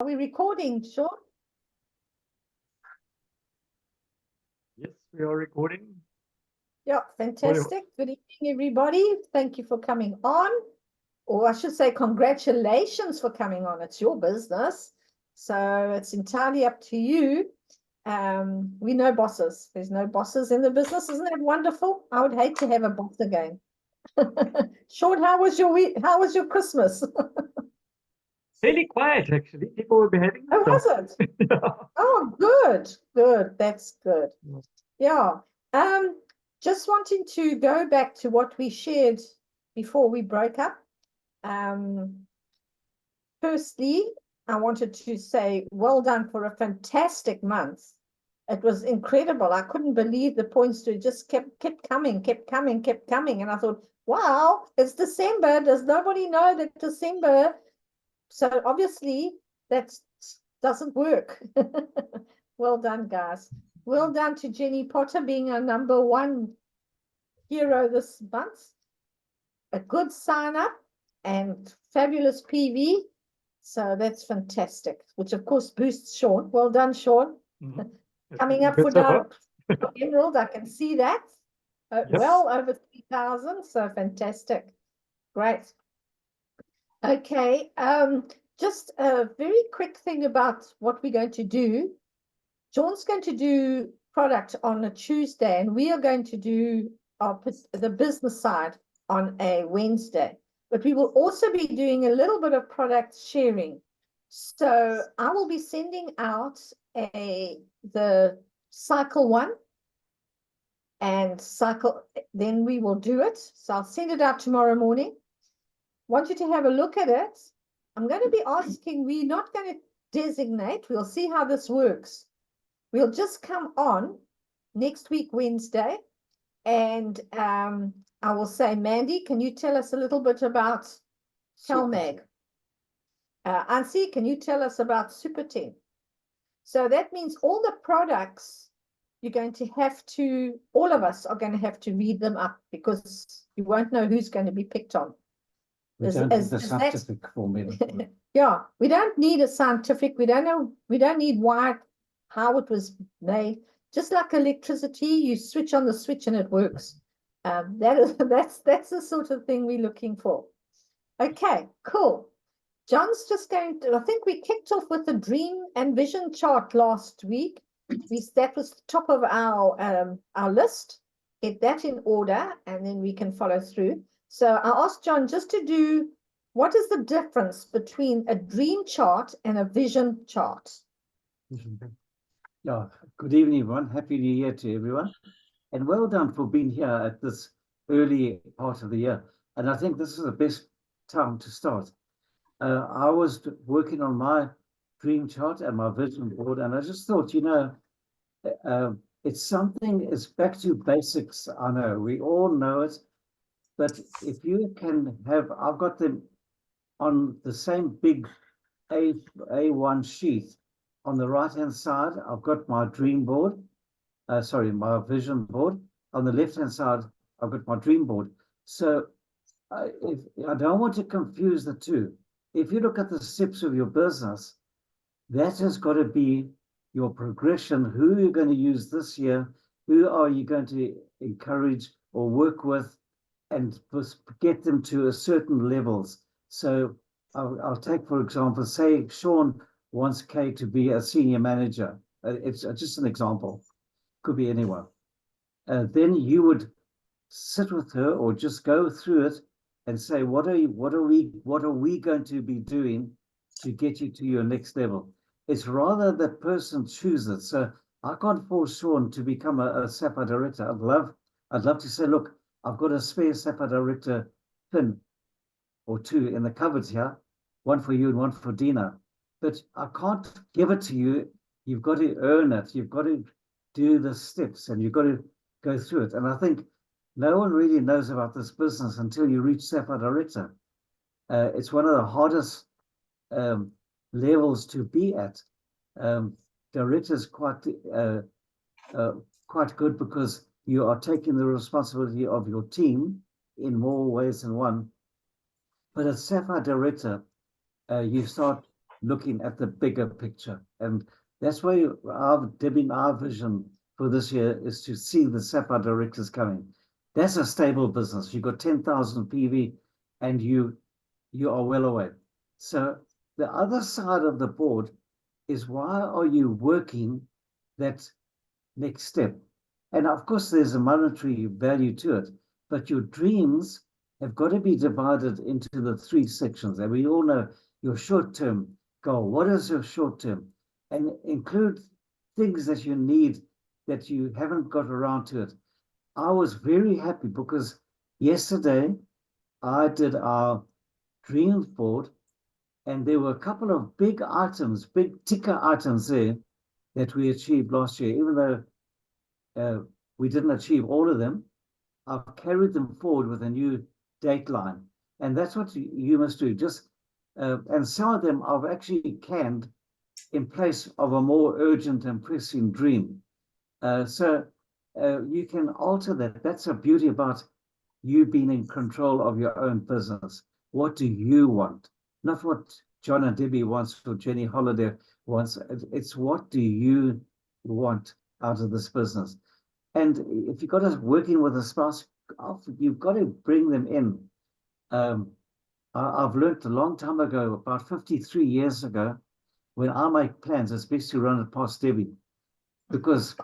Are we recording, Sean? Yes, we are recording. Yeah, fantastic. Good evening, everybody. Thank you for coming on. Or I should say, congratulations for coming on. It's your business. So it's entirely up to you. We know bosses. There's no bosses in the business. Isn't that wonderful? I would hate to have a boss again. Sean, how was your week? How was your Christmas? Fairly quiet, actually. People were behaving Oh, themselves. was it? Yeah. Oh, good, good. That's good. Yeah. Yeah. Just wanting to go back to what we shared before we broke up. Firstly, I wanted to say well done for a fantastic month. It was incredible. I couldn't believe the points to it just kept coming, kept coming, kept coming. And I thought, wow, it's December. Does nobody know that December? So obviously that doesn't work. Well done, guys. Well done to Jenny Potter being our #1 hero this month. A good sign up and fabulous PV. So that's fantastic, which of course boosts Sean. Well done, Sean. Coming up for Emerald, I can see that. Yes. Well over 3,000, so fantastic. Great. Okay, just a very quick thing about what we're going to do. John's going to do product on a Tuesday, and we are going to do the business side on a Wednesday. But we will also be doing a little bit of product sharing. So I will be sending out the cycle 1 and cycle, then we will do it. So I'll send it out tomorrow morning. Want you to have a look at it. I'm going to be asking, we're not going to designate, we'll see how this works. We'll just come on next week, Wednesday, and I will say, Mandy, can you tell us a little bit about CalMag? Ansi, can you tell us about Super 10? So that means all the products you're going to have to, all of us are going to have to read them up because you won't know who's going to be picked on. We don't need the scientific formula. Yeah, we don't need a scientific, we don't know, we don't need how it was made. Just like electricity, you switch on the switch and it works. That's the sort of thing we're looking for. Okay, cool. John's just going to, I think we kicked off with the dream and vision chart last week. That was the top of our list. Get that in order and then we can follow through. So I asked John just to do, what is the difference between a dream chart and a vision chart? Yeah, good evening, everyone. Happy New Year to everyone. And well done for being here at this early part of the year. And I think this is the best time to start. I was working on my dream chart and my vision board, and I just thought, it's something, it's back to basics. I know, we all know it. But if you can have, I've got them on the same big A1 sheet. On the right-hand side, I've got my dream board, my vision board. On the left-hand side, I've got my dream board. So if I don't want to confuse the two. If you look at the steps of your business, that has got to be your progression. Who are you going to use this year? Who are you going to encourage or work with and get them to a certain levels? So I'll take, for example, say Sean wants Kay to be a senior manager. It's just an example. Could be anyone. Then you would sit with her or just go through it and say, what are we going to be doing to get you to your next level? It's rather the person chooses. So I can't force Sean to become a SAPA director. I'd love to say, look, I've got a spare SAPA director pin or 2 in the cupboards here, one for you and one for Dina. But I can't give it to you. You've got to earn it. You've got to do the steps and you've got to go through it. And I think no one really knows about this business until you reach SAPA director. It's one of the hardest levels to be at. Director's quite good because you are taking the responsibility of your team in more ways than one. But as SAPA director, you start looking at the bigger picture. And that's why our vision for this year is to see the Sapphire directors coming. That's a stable business. You've got 10,000 PV and you are well away. So the other side of the board is, why are you working that next step? And of course, there's a monetary value to it, but your dreams have got to be divided into the 3 sections. And we all know your short-term goal. What is your short-term? And include things that you need that you haven't got around to it. I was very happy because yesterday I did our dreams board, and there were a couple of big items, big ticker items there that we achieved last year. Even though we didn't achieve all of them, I've carried them forward with a new dateline. And that's what you must do. Just and some of them I've actually canned in place of a more urgent and pressing dream. So you can alter that. That's the beauty about you being in control of your own business. What do you want? Not what John and Debbie wants or Jenny Holiday wants. It's what do you want out of this business? And if you've got us working with a spouse, you've got to bring them in. I've learned a long time ago, about 53 years ago, when I make plans, it's best to run it past Debbie, because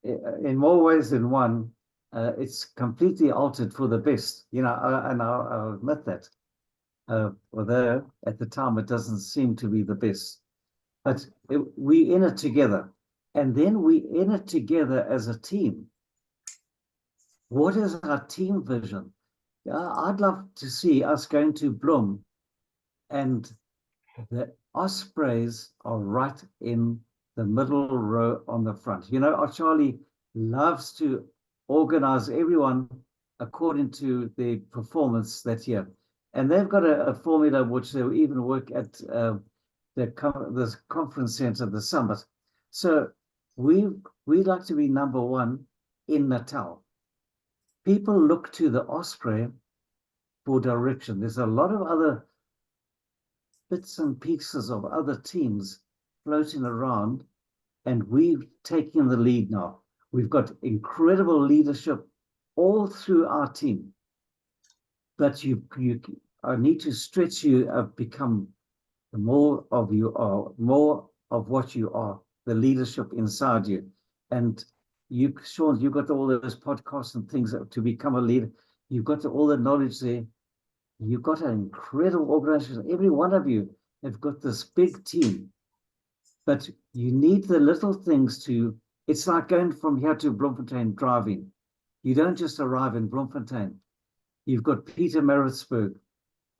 in more ways than one, it's completely altered for the best, and I'll admit that. Although at the time it doesn't seem to be the best, but we in it together, and then we in it together as a team. What is our team vision? I'd love to see us going to Bloem, and the ospreys are right in the middle row on the front. Charlie loves to organize everyone according to their performance that year. And they've got a formula which they'll even work at the conference center, the summit. So we'd like to be number 1 in Natal. People look to the osprey for direction. There's a lot of other bits and pieces of other teams floating around, and we've taken the lead now. We've got incredible leadership all through our team, but I need to stretch you, become more of what you are, the leadership inside you. And you, Sean, you've got all those podcasts and things to become a leader. You've got all the knowledge there. You've got an incredible organization. Every one of you have got this big team, but you need the little things to. It's like going from here to Bloemfontein driving. You don't just arrive in Bloemfontein. You've got Pietermaritzburg,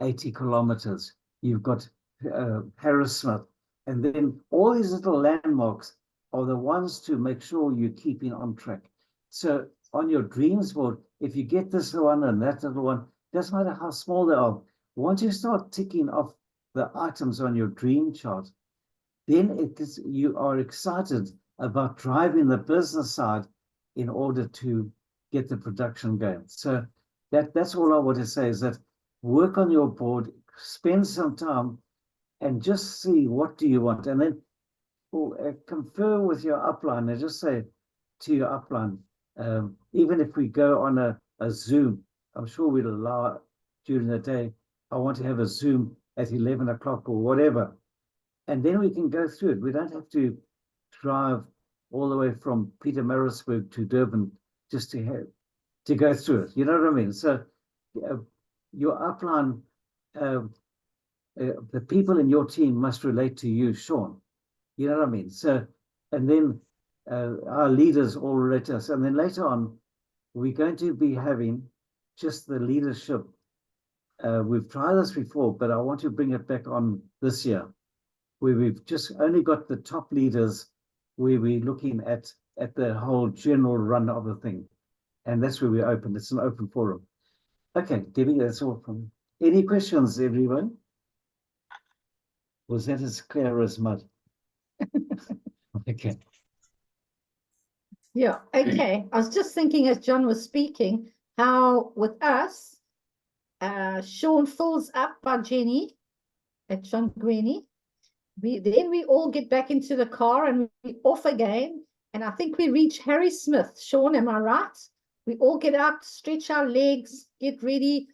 80 kilometers. You've got Harrismith, and then all these little landmarks are the ones to make sure you're keeping on track. So on your dreams board, if you get this one and that little one, doesn't matter how small they are. Once you start ticking off the items on your dream chart, then you are excited about driving the business side in order to get the production going. So that's all I want to say, is that work on your board, spend some time, and just see what do you want, and then confer with your upline and just say to your upline, even if we go on a Zoom, I'm sure we'll allow during the day, I want to have a Zoom at 11 o'clock or whatever. And then we can go through it. We don't have to drive all the way from Pietermaritzburg to Durban just to go through it. You know what I mean? So your upline, the people in your team must relate to you, Sean. You know what I mean? So, and then our leaders all relate to us. And then later on, we're going to be having just the leadership. We've tried this before, but I want to bring it back on this year, where we've just only got the top leaders, where we're looking at the whole general run of the thing. And that's where we're open. It's an open forum. Okay, Debbie, that's all from me. Any questions, everyone? Was that as clear as mud? Okay. Yeah, okay. I was just thinking as John was speaking, how with us, Sean fills up by Jenny, at John Gwenny. Then we all get back into the car and we off again. And I think we reach Harry Smith. Sean, am I right? We all get up, stretch our legs, get ready,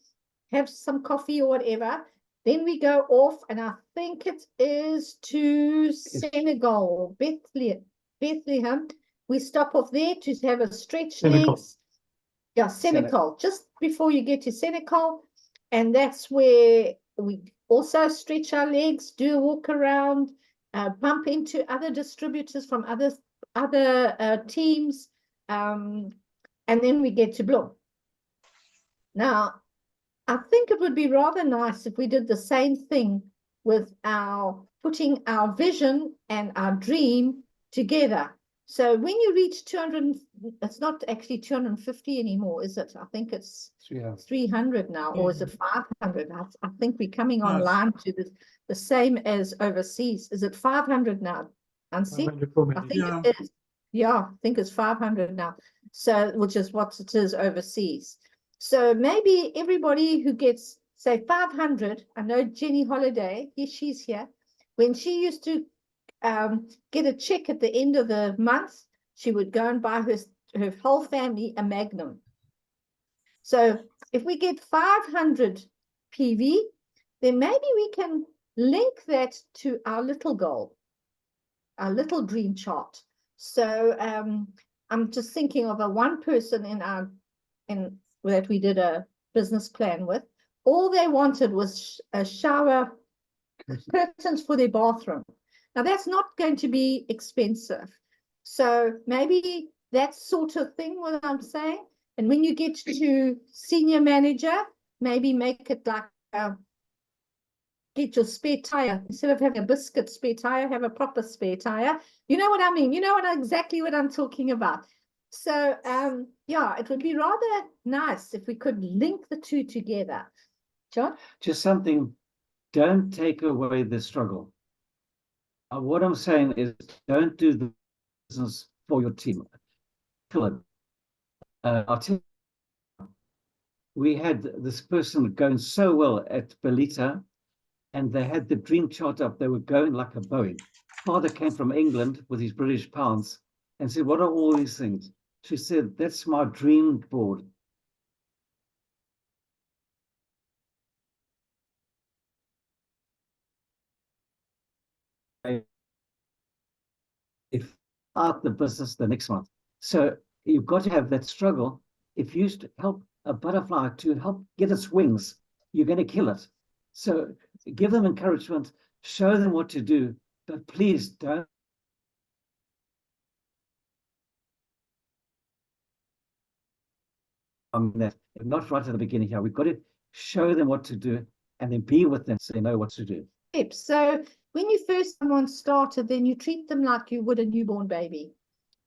have some coffee or whatever. Then we go off, and I think it is to Senegal, Bethlehem. We stop off there to have a stretch Senegal. legs. Yeah, Senegal, just before you get to Senegal. And that's where we also stretch our legs, do a walk around, bump into other distributors from other teams, and then we get to Bloem. Now, I think it would be rather nice if we did the same thing with putting our vision and our dream together. So when you reach 200, it's not actually 250 anymore, is it? I think it's 300 now, or is it 500? I think we're coming online to the same as overseas. Is it 500 now, Ansi? 500 for I many. think it is. Yeah, I think it's 500 now. So, which is what it is overseas. So maybe everybody who gets, say, 500, I know Jenny Holiday, she's here, when she used to get a check at the end of the month, she would go and buy her whole family a Magnum. So if we get 500 PV, then maybe we can link that to our little goal, our little dream chart. So I'm just thinking of one person that we did a business plan with. All they wanted was a shower curtains for their bathroom. Now that's not going to be expensive. So maybe that sort of thing, what I'm saying. And when you get to senior manager, maybe make it like get your spare tire. Instead of having a biscuit spare tire, have a proper spare tire. You know what I mean? You know exactly what I'm talking about. So yeah, it would be rather nice if we could link the two together. John? Just something, don't take away the struggle. What I'm saying is, don't do the business for your team. Kill it. I'll tell you, we had this person going so well at Belita, and they had the dream chart up. They were going like a Boeing. Father came from England with his British pounds and said, "What are all these things?" She said, "That's my dream board." If out the business the next month. So you've got to have that struggle. If you help a butterfly to help get its wings, you're going to kill it. So give them encouragement, show them what to do, but please don't. That not right at the beginning here. We've got to show them what to do and then be with them so they know what to do. So when you first someone started, then you treat them like you would a newborn baby.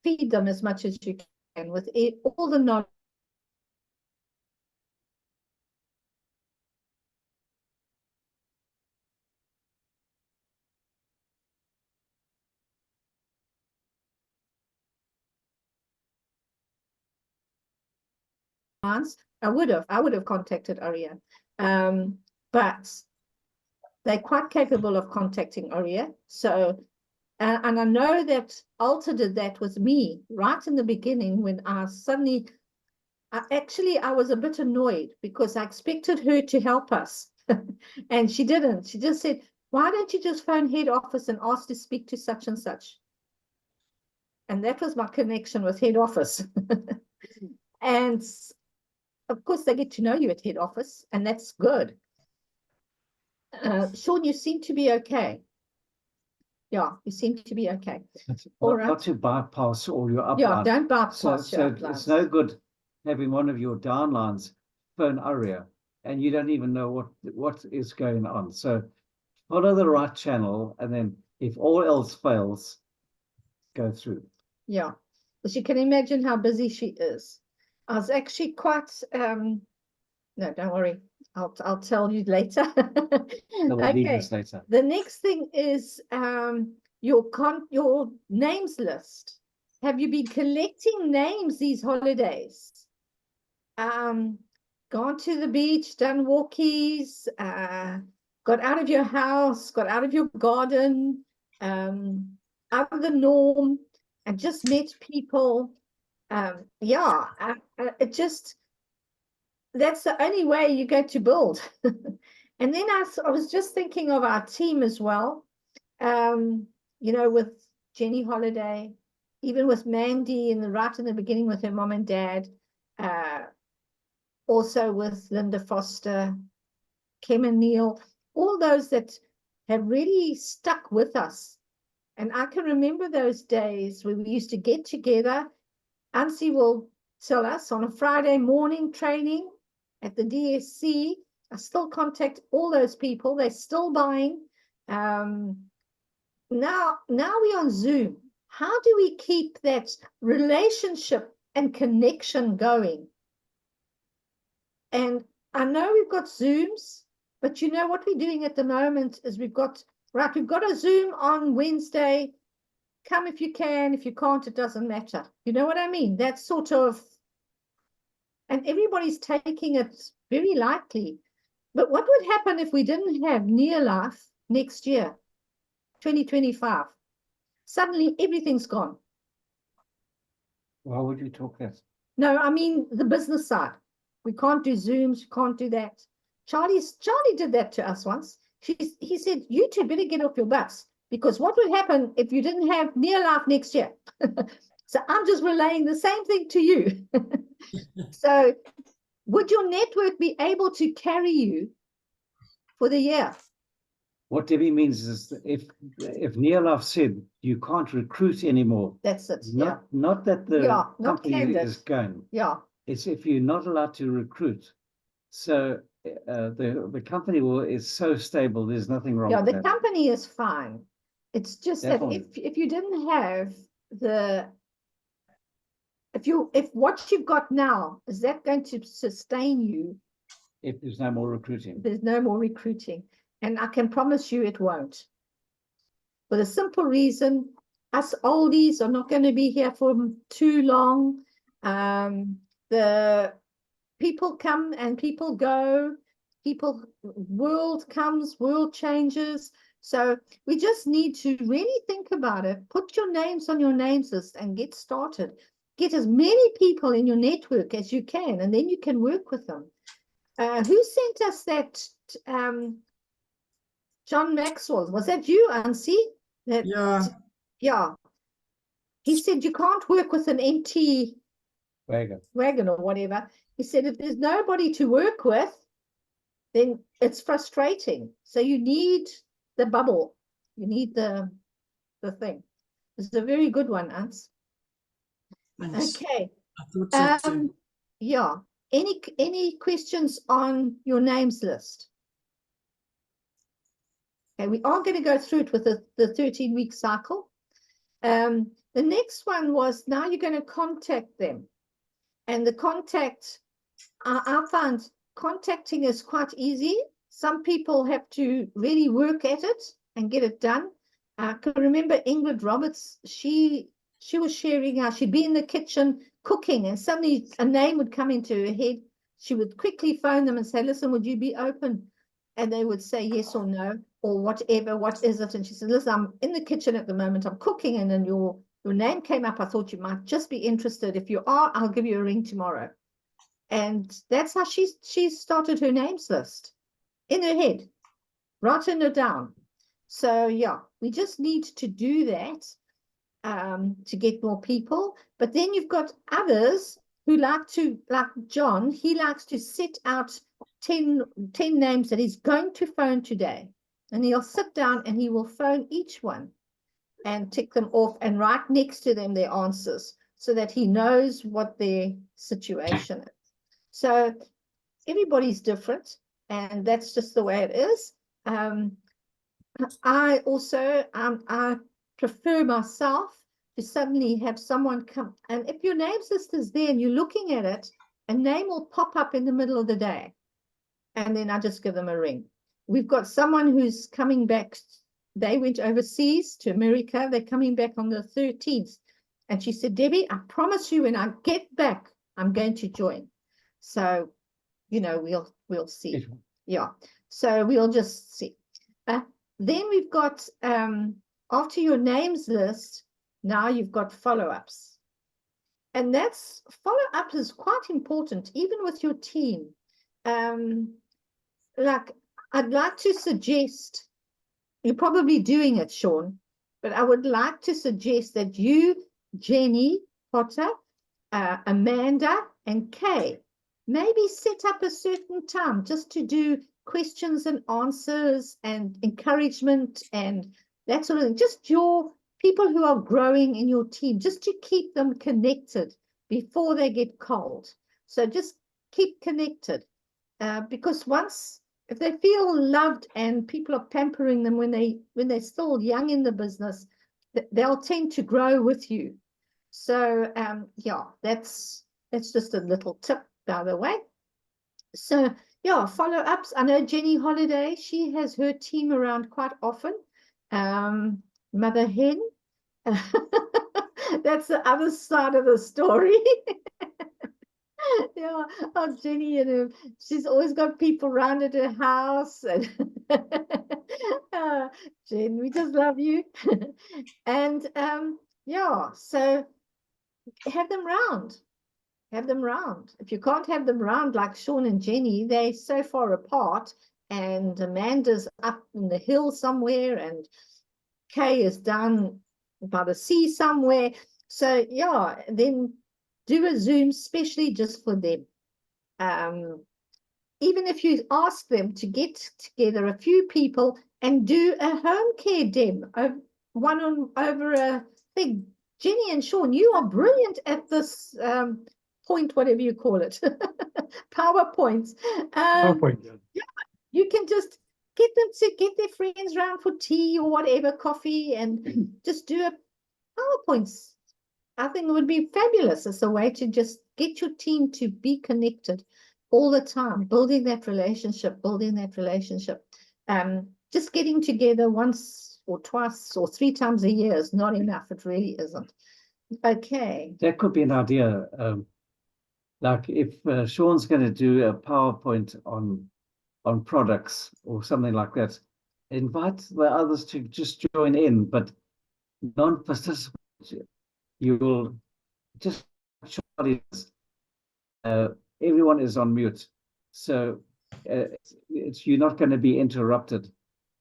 Feed them as much as you can with all the knowledge. I would have contacted Aria, but they're quite capable of contacting Aria. So, and I know that Alta did that with me right in the beginning when I suddenly, I was a bit annoyed because I expected her to help us, and she didn't. She just said, "Why don't you just phone head office and ask to speak to such and such?" And that was my connection with head office. And of course, they get to know you at head office, and that's good. Sean, you seem to be okay. Yeah, you seem to be okay. All right. Not to bypass all your uplines. Yeah, don't bypass your uplines. So it's no good having one of your downlines phone Aria, and you don't even know what is going on. So follow the right channel, and then if all else fails, go through. Yeah, because you can imagine how busy she is. I was actually quite no, don't worry. I'll tell you later. Okay. Later. The next thing is your names list. Have you been collecting names these holidays? Gone to the beach, done walkies, got out of your house, got out of your garden, out of the norm, and just met people. Yeah, it just, that's the only way you get to build. And then I was just thinking of our team as well, you know, with Jenny Holiday, even with Mandy right in the beginning with her mom and dad, also with Linda Foster, Kim and Neil, all those that have really stuck with us. And I can remember those days where we used to get together. Ansi will tell us on a Friday morning training at the DSC. I still contact all those people. They're still buying. Now we're on Zoom. How do we keep that relationship and connection going? And I know we've got Zooms, but you know what we're doing at the moment is we've got a Zoom on Wednesday. Come if you can. If you can't, it doesn't matter. You know what I mean? That's sort of, and everybody's taking it very lightly. But what would happen if we didn't have near life next year, 2025? Suddenly everything's gone. Why would you talk that? No, I mean the business side. We can't do Zooms, we can't do that. Charlie did that to us once. He said, you two better get off your butts, because what would happen if you didn't have near life next year? So I'm just relaying the same thing to you. So would your network be able to carry you for the year? What Debbie means is that if Neilaf said you can't recruit anymore, that's it. Not that the company is going. Yeah. It's if you're not allowed to recruit. So the company is so stable. There's nothing wrong. Yeah, with the company is fine. It's just Definitely. That if you didn't have if what you've got now, is that going to sustain you? If there's no more recruiting. There's no more recruiting. And I can promise you it won't. For the simple reason, us oldies are not going to be here for too long. The people come and people go. World comes, world changes. So we just need to really think about it. Put your names on your names list and get started. Get as many people in your network as you can, and then you can work with them. Who sent us that? John Maxwell, was that you, Ansi? Yeah. He said you can't work with an empty wagon or whatever. He said if there's nobody to work with, then it's frustrating. So you need the bubble. You need the thing. This is a very good one, Ans. Thanks. Okay. I thought so too. Yeah. Any questions on your names list? Okay, we are going to go through it with the 13-week cycle. The next one was, now you're going to contact them. And the contact, I found contacting is quite easy. Some people have to really work at it and get it done. I can remember Ingrid Roberts, she was sharing how she'd be in the kitchen cooking, and suddenly a name would come into her head. She would quickly phone them and say, listen, would you be open? And they would say yes or no, or whatever, what is it? And she said, listen, I'm in the kitchen at the moment, I'm cooking, and then your name came up. I thought you might just be interested. If you are, I'll give you a ring tomorrow. And that's how she started her names list in her head, writing it down. So yeah, we just need to do that to get more people. But then you've got others who like John, he likes to set out 10 names that he's going to phone today. And he'll sit down and he will phone each one and tick them off and write next to them their answers so that he knows what their situation is. So everybody's different, and that's just the way it is. I also, I prefer myself to suddenly have someone come, and if your names list is there and you're looking at it, a name will pop up in the middle of the day, and then I just give them a ring. We've got someone who's coming back. They went overseas to America. They're coming back on the 13th. And she said, Debbie, I promise you when I get back, I'm going to join. So, you know, we'll see. Yeah. So we'll just see. Then we've got, after your names list, now you've got follow-ups. And that's, follow-up is quite important, even with your team. Like, I'd like to suggest, you're probably doing it, Sean, but I would like to suggest that you, Jenny Potter, Amanda, and Kay, maybe set up a certain time just to do questions and answers and encouragement and that sort of thing. Just your people who are growing in your team, just to keep them connected before they get cold. So just keep connected, because once, if they feel loved and people are pampering them when they're still young in the business, they'll tend to grow with you. So yeah, that's just a little tip, by the way. So yeah, follow-ups. I know Jenny Holiday, she has her team around quite often. Mother Hen, that's the other side of the story. Yeah, oh, Jenny, she's always got people around at her house. And Jen, we just love you. And yeah, so have them round. Have them round. If you can't have them round like Sean and Jenny, they're so far apart, and Amanda's up in the hill somewhere, and Kay is down by the sea somewhere. So yeah, then do a Zoom specially just for them. Even if you ask them to get together a few people and do a home care dem, over a thing. Jenny and Sean, you are brilliant at this point, whatever you call it, PowerPoints. PowerPoint, yeah. Yeah, you can just get them to get their friends round for tea or whatever, coffee, and just do a PowerPoints. I think it would be fabulous as a way to just get your team to be connected all the time, building that relationship. Just getting together once or twice or 3 times a year is not enough. It really isn't. Okay. That could be an idea. Like if Sean's going to do a PowerPoint on products or something like that, invite the others to just join in, but non-participate. You will just, everyone is on mute, so you're not going to be interrupted.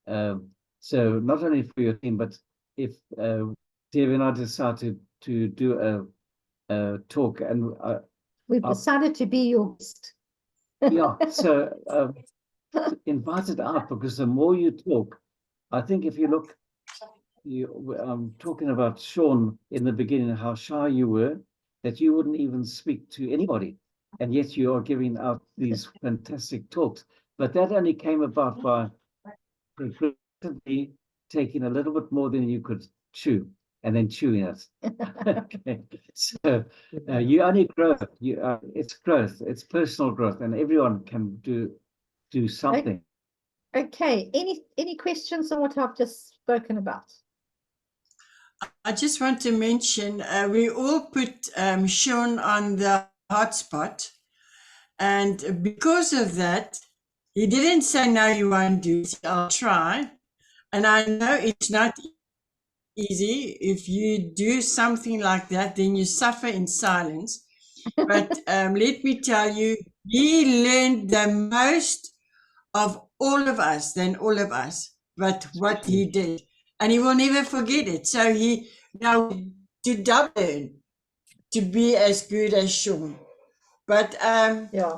So not only for your team, but if Dave and I decide to do a talk, and We've decided to be your guest. yeah, so invite it out, because the more you talk, I think if you look, talking about Sean in the beginning, how shy you were, that you wouldn't even speak to anybody, and yet you are giving out these fantastic talks. But that only came about by taking a little bit more than you could chew, and then chewing it. Okay. So you only grow. It's growth. It's personal growth, and everyone can do something. Okay. Any questions on what I've just spoken about? I just want to mention, we all put Sean on the hotspot, and because of that, he didn't say, no, you won't do it, I'll try. And I know it's not easy. If you do something like that, then you suffer in silence. But let me tell you, he learned the most of all of us, but what he did. And he will never forget it. So he now to double learn to be as good as Sean. But Yeah.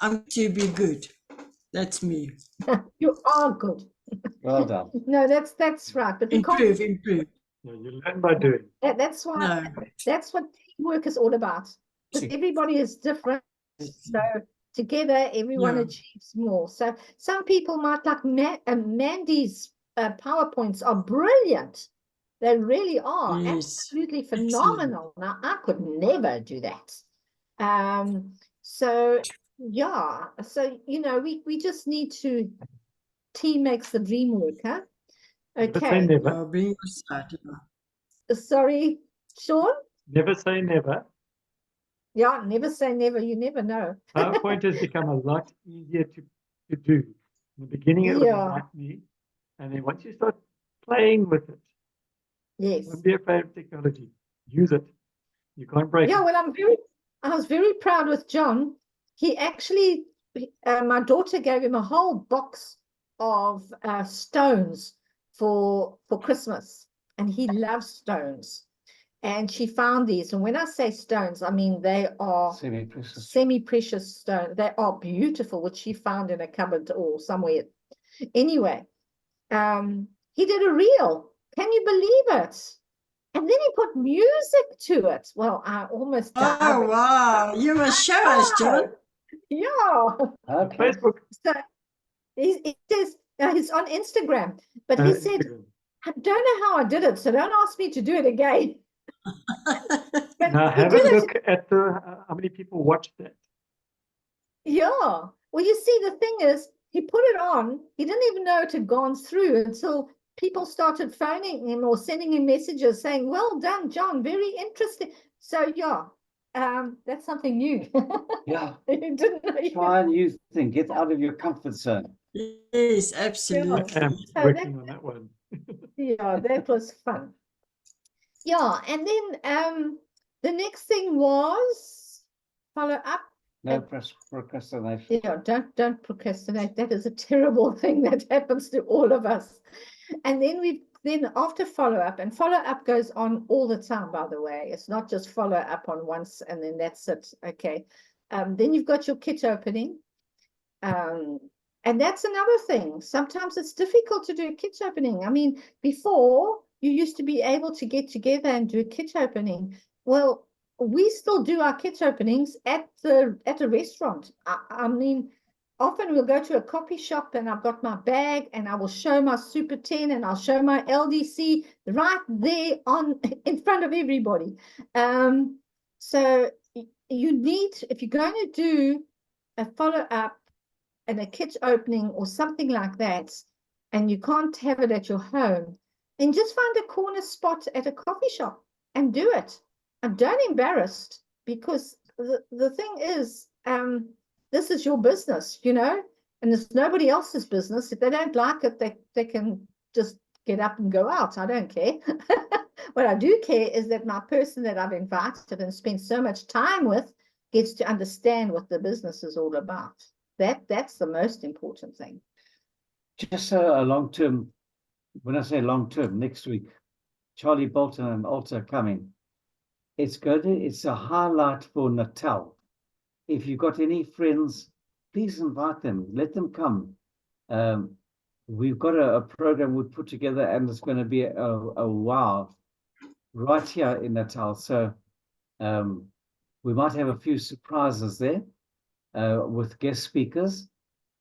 I'm to be good. That's me. You are good. Well done. No, that's right. But we Improve. Yeah, you learn by doing. that's why No. that's what teamwork is all about. Because everybody is different. So together, everyone Yeah. achieves more. So some people might like Mandy's PowerPoints are brilliant. They really are. Yes. Absolutely phenomenal. Now, I could never do that. So yeah, so we just need to, team makes the dream work, huh? Never say Okay. never. I'll bring your side. Sorry, Sean? Never say never. Yeah, never say never. You never know. PowerPoint has become a lot easier to do. In the beginning, it'll Yeah. be like me. And then once you start playing with it, Yes. don't be afraid of technology. Use it. You can't break Yeah, it. well, I was very proud with John. He actually, my daughter gave him a whole box of stones for Christmas, and he loves stones. And she found these, and when I say stones, I mean they are Semi-precious. semi-precious stones. They are beautiful, which she found in a cupboard or somewhere. Anyway, he did a reel. Can you believe it? And then he put music to it. Well, I almost died. Oh, wow. You must show us, John. Yeah. Okay. Facebook. So he says he's on Instagram, but he said, Instagram. I don't know how I did it, so don't ask me to do it again. But Now he have a did it. look at the how many people watched that. Yeah. Well, you see, the thing is, he put it on. He didn't even know it had gone through until people started phoning him or sending him messages saying, well done, John, very interesting. So, yeah, that's something new. Yeah. You didn't know. Try a new thing. Get out of your comfort zone. Yes, absolutely. I am So working on that one. Yeah, that was fun. Yeah, and then the next thing was follow up. No procrastination. Yeah, don't procrastinate. That is a terrible thing that happens to all of us. And then after follow up, and follow up goes on all the time, by the way. It's not just follow up on once and then that's it. Okay. Then you've got your kit opening. And that's another thing. Sometimes it's difficult to do a kit opening. I mean, before you used to be able to get together and do a kit opening. Well, we still do our kit openings at a restaurant. I mean, often we'll go to a coffee shop and I've got my bag and I will show my Super 10 and I'll show my LDC right there in front of everybody. So you need, if you're going to do a follow-up and a kit opening or something like that, and you can't have it at your home, then just find a corner spot at a coffee shop and do it. And don't embarrass, because the thing is, this is your business, you know, and it's nobody else's business. If they don't like it, they can just get up and go out. I don't care. What I do care is that my person that I've invited and spent so much time with gets to understand what the business is all about. That's the most important thing. Just a long-term, when I say long-term, next week, Charlie Bolton and Alta coming. It's a highlight for Natal. If you've got any friends, please invite them. Let them come. We've got a program we put together, and it's going to be a wow right here in Natal. So we might have a few surprises there with guest speakers.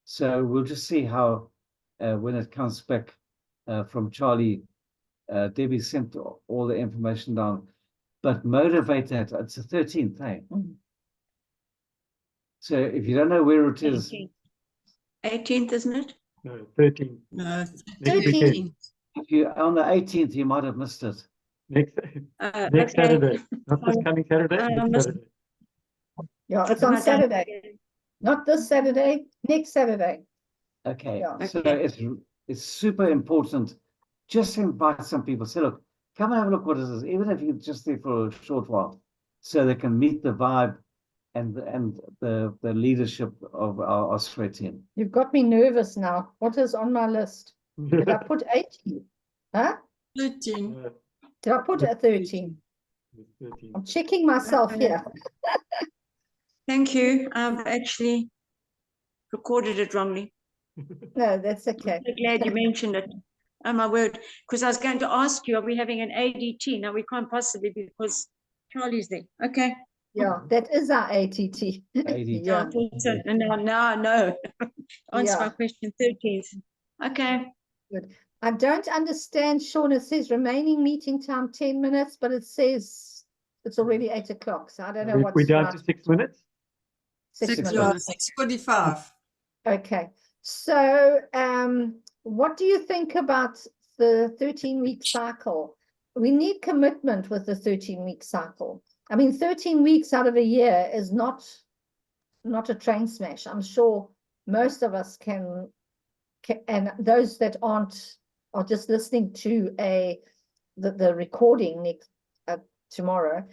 So we'll just see how when it comes back from Charlie, Debbie sent all the information down. But motivate that. It's the 13th, hey? So if you don't know where it is, 18th, isn't it? No, 13. No, Next 13. weekend. if you on the 18th, you might have missed it. Next Okay. Saturday. Not this coming Saturday, next must- Saturday. Yeah, it's on Okay. Saturday. Not this Saturday, next Saturday. Okay, Yeah. so Okay. it's super important. Just invite some people. Say, look, come and have a look what it is, even if you're just there for a short while, so they can meet the vibe and the leadership of our Osprey team. You've got me nervous now. What is on my list? Did I put 18? Huh? 13. Did I put a 13? 13. I'm checking myself here. Thank you. I've actually recorded it wrongly. No, that's okay. I'm so glad you mentioned it. Oh my word. Because I was going to ask you, are we having an ADT? No, we can't possibly because Charlie's there. Okay. Yeah, that is our ATT. ADT. Yeah. I thought so. Now I know. Answer my Yeah. question 13th. Okay. I don't understand, Sean. It says remaining meeting time 10 minutes, but it says it's already 8 o'clock. So I don't know what's We're down right. to 6 minutes. 6 Six minutes. 6:45. Okay. So what do you think about the 13-week cycle? We need commitment with the 13-week cycle. I mean, 13 weeks out of a year is not a train smash. I'm sure most of us can and those that aren't are just listening to the recording next tomorrow,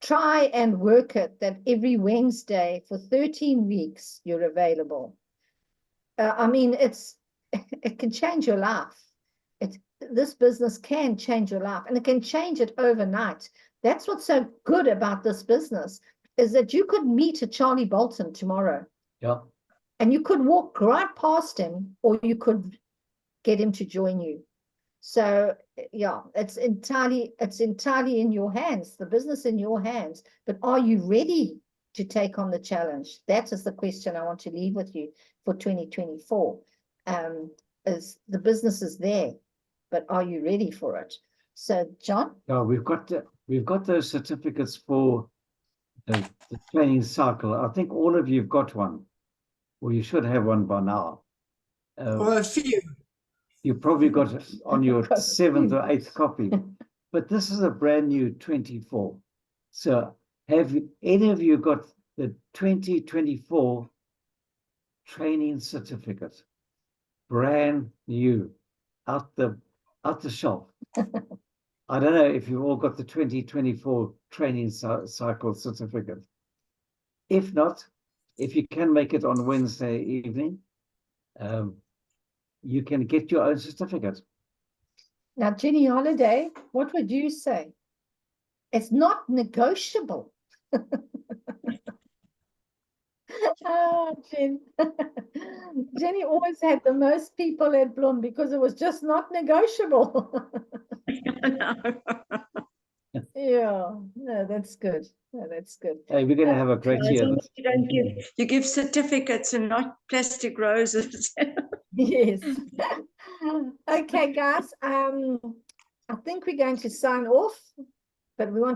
try and work it that every Wednesday for 13 weeks you're available. I mean, it can change your life. This business can change your life, and it can change it overnight. That's what's so good about this business, is that you could meet a Charlie Bolton tomorrow. Yeah. And you could walk right past him, or you could get him to join you. So yeah, it's entirely in your hands, the business in your hands. But are you ready to take on the challenge? That is the question I want to leave with you for 2024. Is the business is there, but are you ready for it? So John? Yeah, we've got those certificates for the training cycle. I think all of you've got one, or you should have one by now. Or a few. You probably got it on your 7th or 8th copy, but this is a brand new 24. So have any of you got the 2024 training certificate? Brand new, out the shelf. I don't know if you've all got the 2024 training cycle certificate. If not, if you can make it on Wednesday evening, you can get your own certificate. Now, Jenny Holiday, what would you say? It's not negotiable. Jen. Jenny always had the most people at Bloem because it was just not negotiable. Yeah, no, that's good. No, that's good. Hey, we're going to have a great year. You give certificates and not plastic roses. Yes. Okay, guys. I think we're going to sign off, but we want